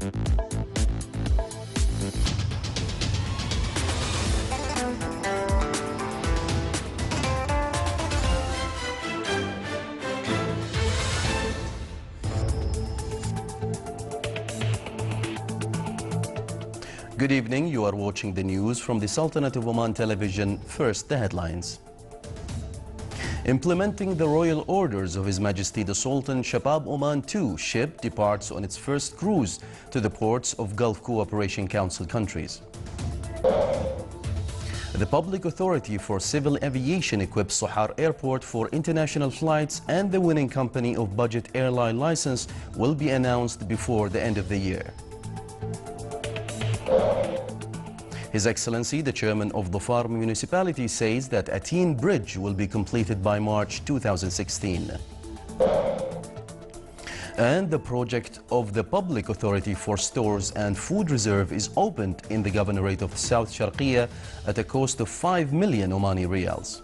Good evening. You are watching the news from the Sultanate of Oman television. First, the headlines. Implementing the royal orders of His Majesty the Sultan, Shabab Oman 2 ship departs on its first cruise to the ports of Gulf Cooperation Council countries. The Public Authority for Civil Aviation equips Sohar Airport for international flights, and the winning company of budget airline license will be announced before the end of the year. His Excellency, the Chairman of Dhofar Municipality, says that Ateen Bridge will be completed by March 2016. And the project of the Public Authority for Stores and Food Reserve is opened in the Governorate of South Sharqiya at a cost of 5 million Omani riyals.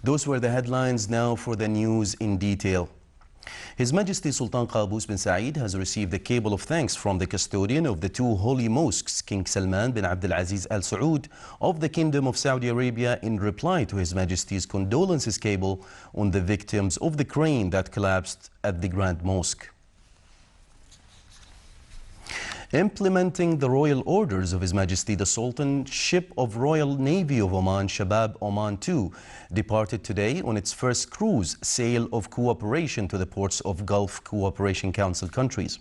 Those were the headlines. Now for the news in detail. His Majesty Sultan Qaboos bin Saeed has received a cable of thanks from the custodian of the two holy mosques, King Salman bin Abdulaziz Al Saud of the Kingdom of Saudi Arabia, in reply to His Majesty's condolences cable on the victims of the crane that collapsed at the Grand Mosque. Implementing the royal orders of His Majesty the Sultan, ship of Royal Navy of Oman, Shabab Oman 2, departed today on its first cruise sail of cooperation to the ports of Gulf Cooperation Council countries.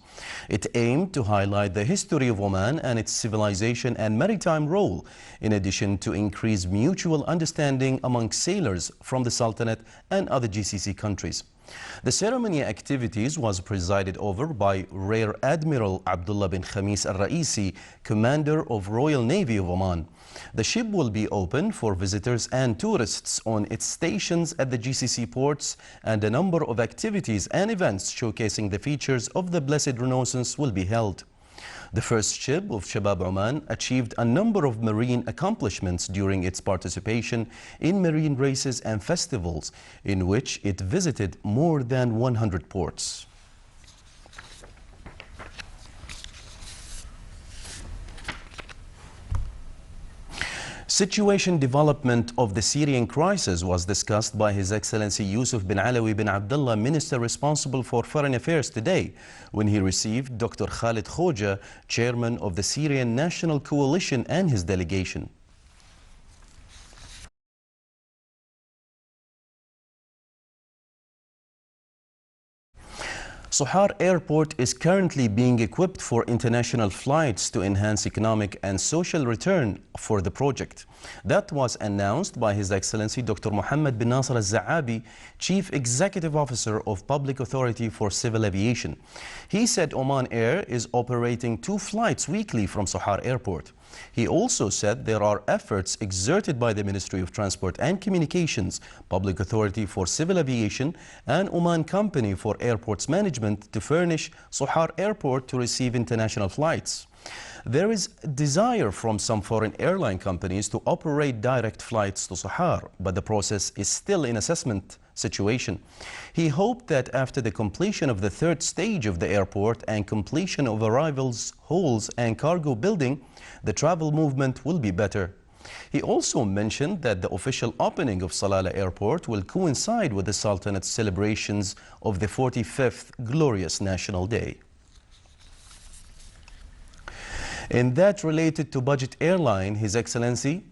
It aimed to highlight the history of Oman and its civilization and maritime role, in addition to increase mutual understanding among sailors from the Sultanate and other GCC countries. The ceremony activities was presided over by Rear Admiral Abdullah bin Khamis Al-Raisi, Commander of Royal Navy of Oman. The ship will be open for visitors and tourists on its stations at the GCC ports, and a number of activities and events showcasing the features of the Blessed Renaissance will be held. The first ship of Shabab Oman achieved a number of marine accomplishments during its participation in marine races and festivals, in which it visited more than 100 ports. Situation development of the Syrian crisis was discussed by His Excellency Yusuf bin Alawi bin Abdullah, Minister responsible for Foreign Affairs, today, when he received Dr. Khalid Khoja, Chairman of the Syrian National Coalition, and his delegation. Sohar Airport is currently being equipped for international flights to enhance economic and social return for the project. That was announced by His Excellency Dr. Mohammed bin Nasser Al-Za'abi, Chief Executive Officer of Public Authority for Civil Aviation. He said Oman Air is operating 2 flights weekly from Sohar Airport. He also said there are efforts exerted by the Ministry of Transport and Communications, Public Authority for Civil Aviation, and Oman Company for Airports Management to furnish Sohar Airport to receive international flights. There is desire from some foreign airline companies to operate direct flights to Sohar, but the process is still in assessment situation. He hoped that after the completion of the 3rd stage of the airport and completion of arrivals, halls and cargo building, the travel movement will be better. He also mentioned that the official opening of Salalah Airport will coincide with the Sultanate's celebrations of the 45th Glorious National Day. In that related to budget airline, His Excellency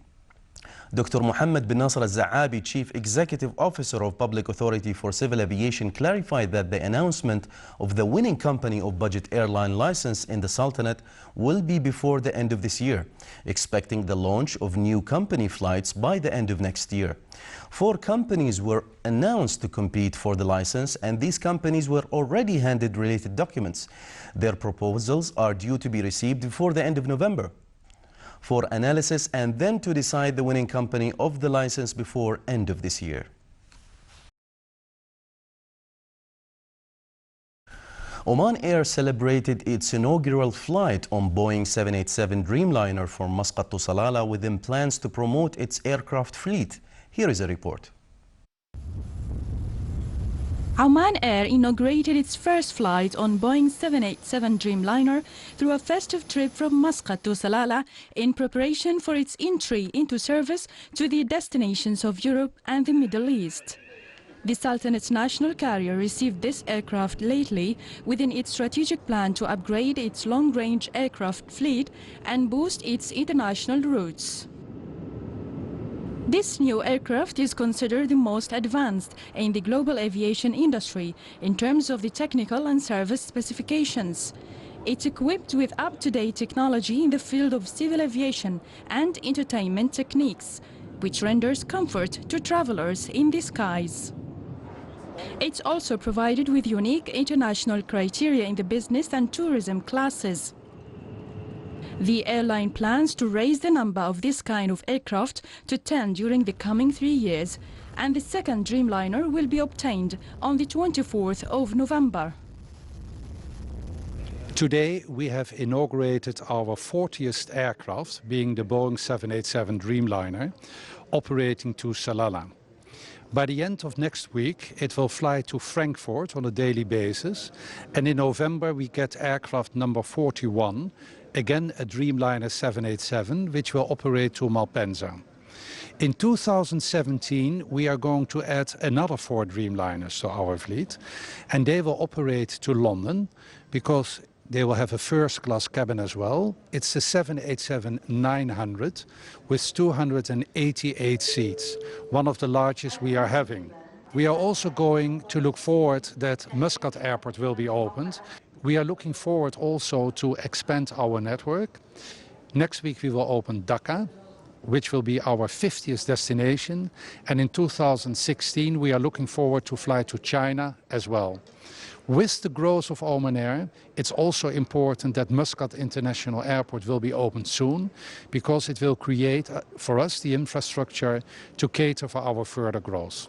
Dr. Mohammed bin Nasser Al-Za'abi, Chief Executive Officer of Public Authority for Civil Aviation, clarified that the announcement of the winning company of budget airline license in the Sultanate will be before the end of this year, expecting the launch of new company flights by the end of next year. 4 companies were announced to compete for the license, and these companies were already handed related documents. Their proposals are due to be received before the end of November for analysis, and then to decide the winning company of the license before end of this year. Oman Air celebrated its inaugural flight on Boeing 787 Dreamliner from Muscat to Salalah, within plans to promote its aircraft fleet. Here is a report. Oman Air inaugurated its first flight on Boeing 787 Dreamliner through a festive trip from Muscat to Salalah in preparation for its entry into service to the destinations of Europe and the Middle East. The Sultanate's national carrier received this aircraft lately within its strategic plan to upgrade its long-range aircraft fleet and boost its international routes. This new aircraft is considered the most advanced in the global aviation industry in terms of the technical and service specifications. It's equipped with up-to-date technology in the field of civil aviation and entertainment techniques, which renders comfort to travelers in the skies. It's also provided with unique international criteria in the business and tourism classes. The airline plans to raise the number of this kind of aircraft to 10 during the coming 3 years, and the second Dreamliner will be obtained on the 24th of November. Today we have inaugurated our 40th aircraft, being the Boeing 787 Dreamliner, operating to Salalah. By the end of next week, it will fly to Frankfurt on a daily basis, and in November we get aircraft number 41, again a Dreamliner 787, which will operate to Malpensa. In 2017, we are going to add another 4 Dreamliners to our fleet, and they will operate to London because they will have a first-class cabin as well. It's the 787-900 with 288 seats, one of the largest we are having. We are also going to look forward that Muscat Airport will be opened. We are looking forward also to expand our network. Next week we will open Dhaka, which will be our 50th destination. And in 2016 we are looking forward to fly to China as well. With the growth of Oman Air, it's also important that Muscat International Airport will be opened soon, because it will create for us the infrastructure to cater for our further growth.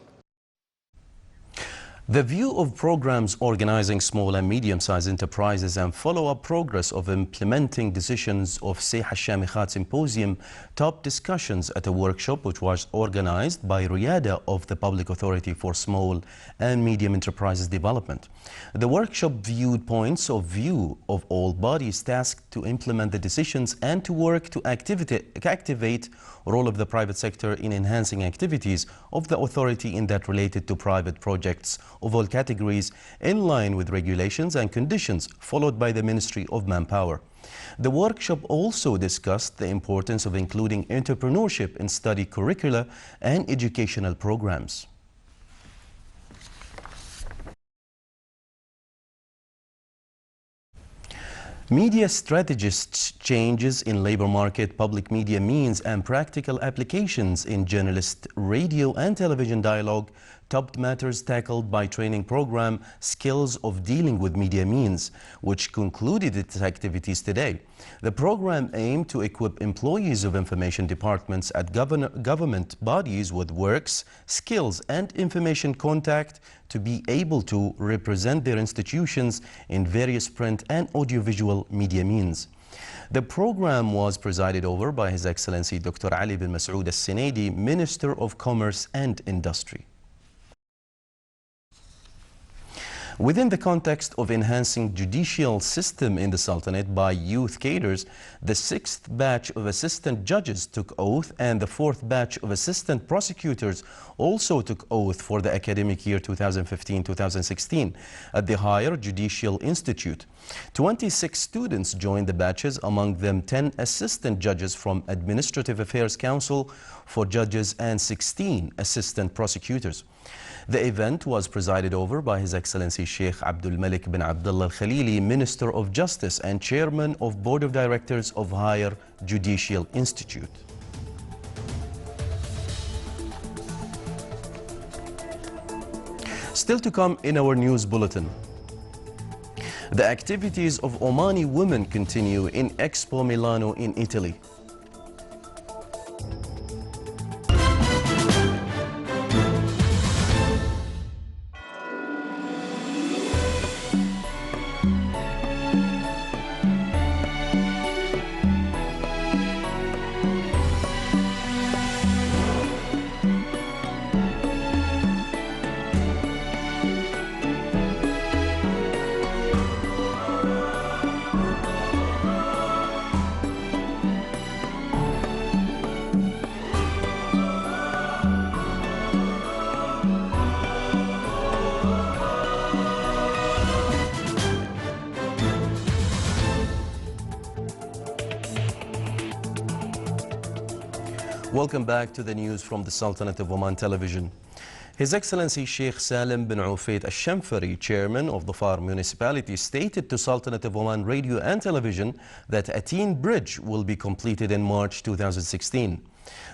The view of programs organizing small and medium-sized enterprises and follow-up progress of implementing decisions of Seah al-Shamikhat Symposium top discussions at a workshop which was organized by Riyadh of the Public Authority for Small and Medium Enterprises Development. The workshop viewed points of view of all bodies tasked to implement the decisions and to work to activate role of the private sector in enhancing activities of the authority in that related to private projects of all categories in line with regulations and conditions followed by the Ministry of Manpower. The workshop also discussed the importance of including entrepreneurship in study curricula and educational programs. Media strategists, changes in labor market, public media means and practical applications in journalist, radio and television dialogue topped matters tackled by training program Skills of Dealing with Media Means, which concluded its activities today. The program aimed to equip employees of information departments at government bodies with works, skills and information contact to be able to represent their institutions in various print and audiovisual media means. The program was presided over by His Excellency Dr. Ali bin Masoud al-Sinadi, Minister of Commerce and Industry. Within the context of enhancing judicial system in the Sultanate by youth cadres, the 6th batch of assistant judges took oath and the 4th batch of assistant prosecutors also took oath for the academic year 2015-2016 at the Higher Judicial Institute. 26 students joined the batches, among them 10 assistant judges from Administrative Affairs Council for judges and 16 assistant prosecutors. The event was presided over by His Excellency Sheikh Abdul Malik bin Abdullah al-Khalili, Minister of Justice and Chairman of Board of Directors of Higher Judicial Institute. Still to come in our news bulletin. The activities of Omani women continue in Expo Milano in Italy. Welcome back to the news from the Sultanate of Oman Television. His Excellency Sheikh Salim bin Ufait Al-Shamfari, chairman of the Far municipality, stated to Sultanate of Oman Radio and Television that Ateen Bridge will be completed in March 2016.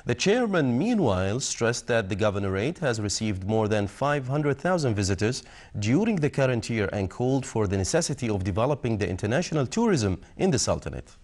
The chairman, meanwhile, stressed that the governorate has received more than 500,000 visitors during the current year and called for the necessity of developing the international tourism in the Sultanate.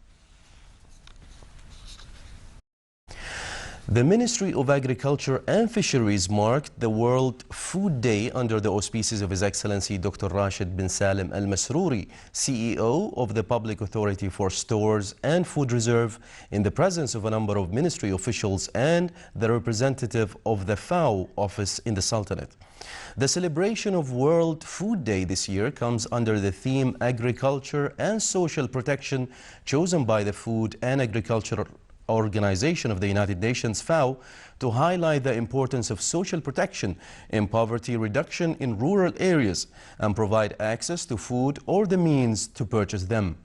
The Ministry of Agriculture and Fisheries marked the World Food Day under the auspices of His Excellency Dr. Rashid bin Salim Al Masrouri, CEO of the Public Authority for Stores and Food Reserve, in the presence of a number of ministry officials and the representative of the FAO office in the Sultanate. The celebration of World Food Day this year comes under the theme Agriculture and Social Protection, chosen by the Food and Agriculture Organization of the United Nations, FAO, to highlight the importance of social protection in poverty reduction in rural areas and provide access to food or the means to purchase them.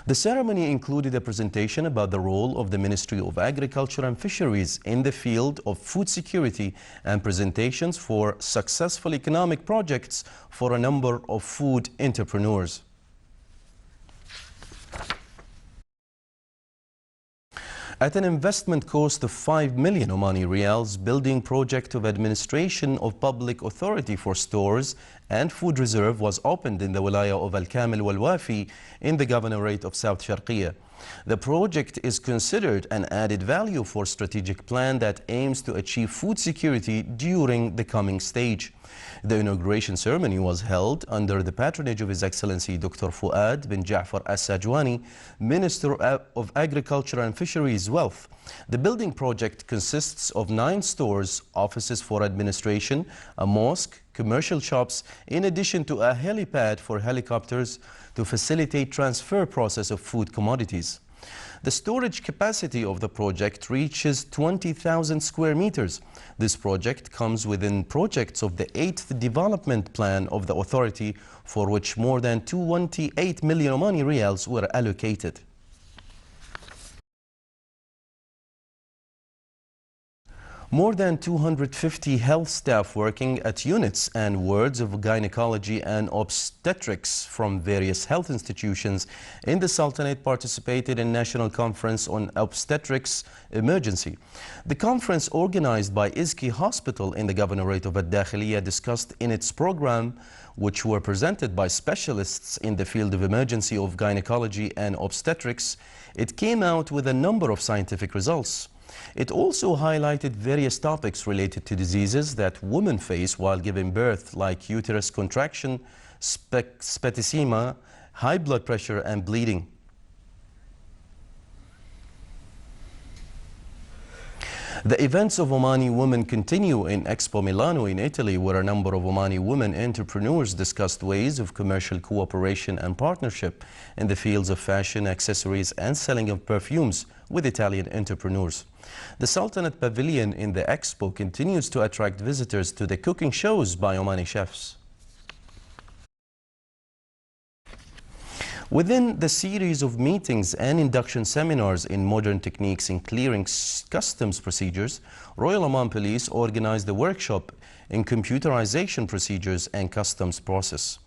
The ceremony included a presentation about the role of the Ministry of Agriculture and Fisheries in the field of food security and presentations for successful economic projects for a number of food entrepreneurs. At an investment cost of 5 million Omani Riyals, building project of administration of Public Authority for Stores and Food Reserve was opened in the Wilaya of Al-Kamil wal-Wafi in the Governorate of South Sharqiya. The project is considered an added value for strategic plan that aims to achieve food security during the coming stage. The inauguration ceremony was held under the patronage of His Excellency Dr. Fuad bin Ja'far As-Sajwani, Minister of Agriculture and Fisheries Wealth. The building project consists of 9 stores, offices for administration, a mosque, commercial shops, in addition to a helipad for helicopters to facilitate transfer process of food commodities. The storage capacity of the project reaches 20,000 square meters. This project comes within projects of the 8th development plan of the authority, for which more than 28 million Omani Riyals were allocated. More than 250 health staff working at units and wards of gynecology and obstetrics from various health institutions in the Sultanate participated in National Conference on Obstetrics Emergency. The conference, organized by Izki Hospital in the Governorate of Al-Dakhiliya, discussed in its program, which were presented by specialists in the field of emergency of gynecology and obstetrics. It came out with a number of scientific results. It also highlighted various topics related to diseases that women face while giving birth, like uterus contraction, septicemia, high blood pressure, and bleeding. The events of Omani women continue in Expo Milano in Italy, where a number of Omani women entrepreneurs discussed ways of commercial cooperation and partnership in the fields of fashion, accessories, and selling of perfumes with Italian entrepreneurs. The Sultanate Pavilion in the Expo continues to attract visitors to the cooking shows by Omani chefs. Within the series of meetings and induction seminars in modern techniques in clearing customs procedures, Royal Oman Police organized a workshop in computerization procedures and customs process.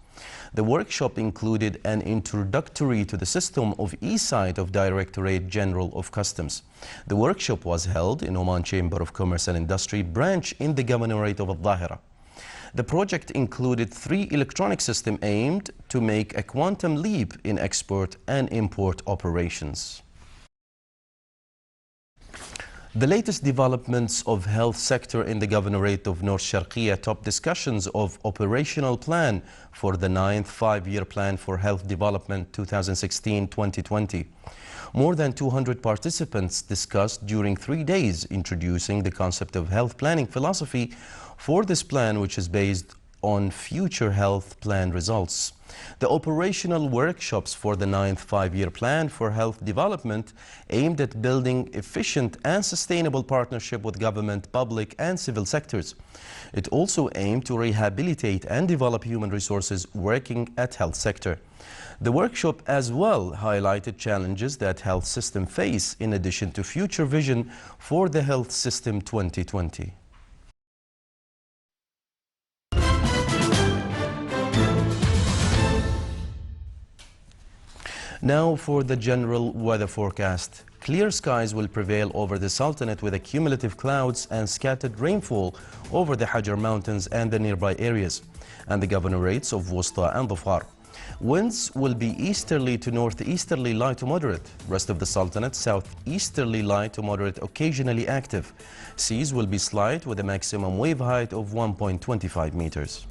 The workshop included an introductory to the system of e-site of Directorate General of Customs. The workshop was held in Oman Chamber of Commerce and Industry branch in the Governorate of Al-Dhahira. The project included 3 electronic systems aimed to make a quantum leap in export and import operations. The latest developments of health sector in the Governorate of North Sharqiya top discussions of operational plan for the 9th 5-year plan for health development 2016-2020. More than 200 participants discussed during 3 days, introducing the concept of health planning philosophy for this plan, which is based on future health plan results. The operational workshops for the 9th five-year plan for health development aimed at building efficient and sustainable partnership with government, public and civil sectors. It also aimed to rehabilitate and develop human resources working at health sector. The workshop as well highlighted challenges that health system face in addition to future vision for the health system 2020. Now for the general weather forecast. Clear skies will prevail over the Sultanate with accumulative clouds and scattered rainfall over the Hajar Mountains and the nearby areas, and the governorates of Wusta and Dhofar. Winds will be easterly to northeasterly light to moderate. Rest of the Sultanate, southeasterly light to moderate, occasionally active. Seas will be slight with a maximum wave height of 1.25 meters.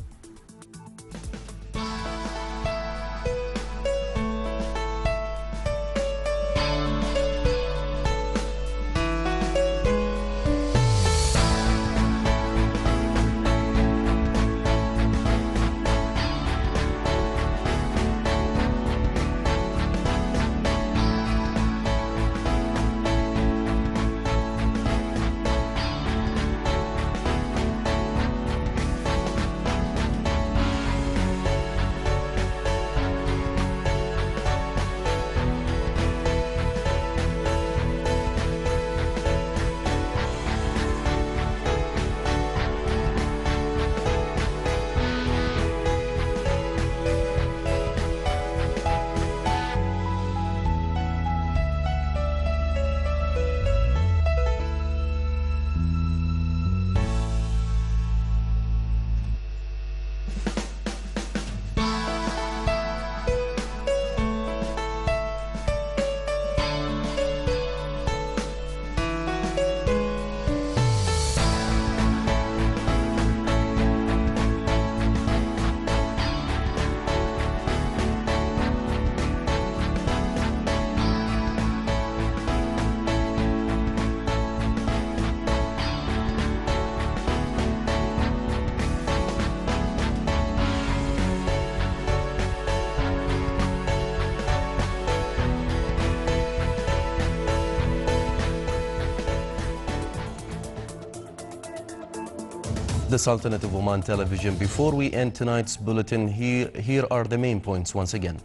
The Sultanate of Oman Television. Before we end tonight's bulletin, here are the main points once again.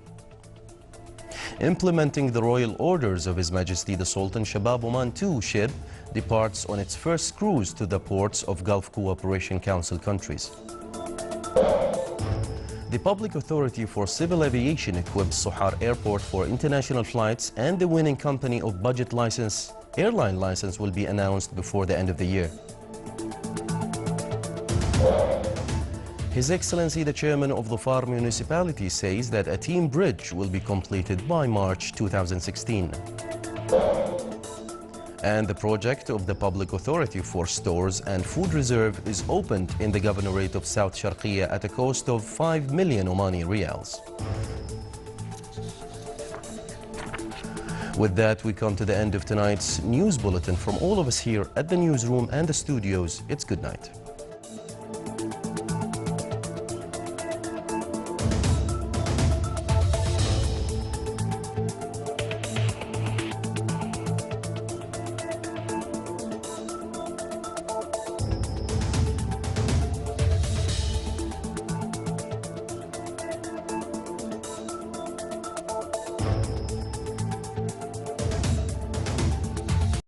Implementing the royal orders of His Majesty the Sultan, Shabab Oman II ship departs on its first cruise to the ports of Gulf Cooperation Council countries. The Public Authority for Civil Aviation equips Sohar Airport for international flights, and the winning company of budget airline license will be announced before the end of the year. His Excellency the Chairman of the Dhofar Municipality says that a team bridge will be completed by March 2016. And the project of the Public Authority for Stores and Food Reserve is opened in the Governorate of South Sharqiya at a cost of 5 million Omani Riyals. With that, we come to the end of tonight's news bulletin. From all of us here at the newsroom and the studios, it's good night.